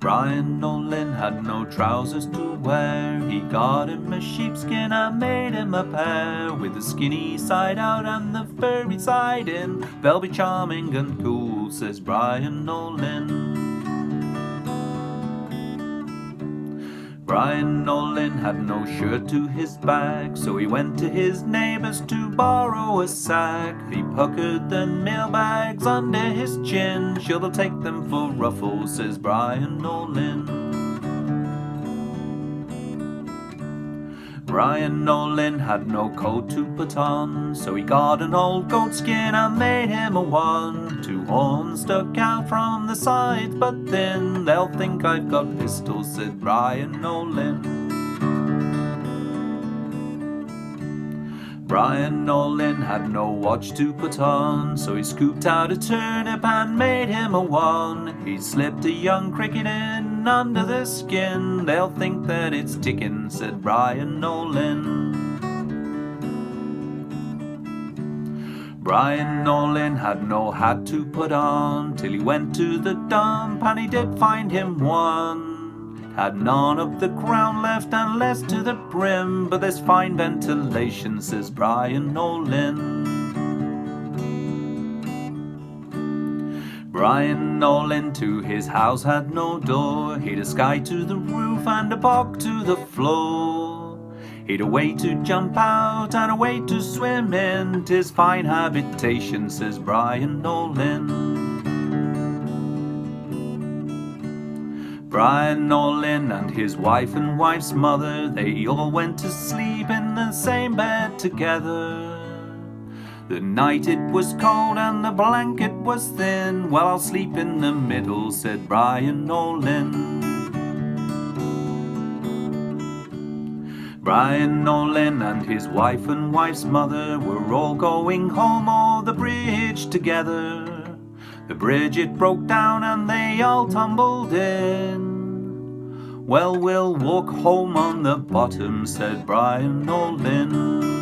Bryan O'Lynn had no trousers to wear. He got him a sheepskin and made him a pair, with the skinny side out and the furry side in. They'll be charming and cool, says Bryan O'Lynn. Bryan O'Lynn had no shirt to his back, so he went to his neighbour's to borrow a sack. He puckered the mailbags under his chin. Sure, they'll take them for ruffles, says Bryan O'Lynn. Bryan O'Lynn had no coat to put on, so he got an old goat skin and made him a one. 2 horns stuck out from the sides, but then they'll think I've got pistols, said Bryan O'Lynn. Bryan O'Lynn had no watch to put on, so he scooped out a turnip and made him a one. He slipped a young cricket in under the skin. They'll think that it's ticking, said Bryan O'Lynn. Bryan O'Lynn had no hat to put on, till he went to the dump and he did find him one. Had none of the crown left and less to the brim, but there's fine ventilation, says Bryan O'Lynn. Bryan O'Lynn to his house had no door. He'd a sky to the roof and a bog to the floor. He'd a way to jump out and a way to swim in. 'Tis fine habitation, says Bryan O'Lynn. Bryan O'Lynn and his wife and wife's mother, they all went to sleep in the same bed together. The night it was cold and the blanket was thin. Well, I'll sleep in the middle, said Bryan O'Lynn. Bryan O'Lynn and his wife and wife's mother were all going home o'er the bridge together. The bridge it broke down and they all tumbled in. Well, we'll walk home on the bottom, said Bryan O'Lynn.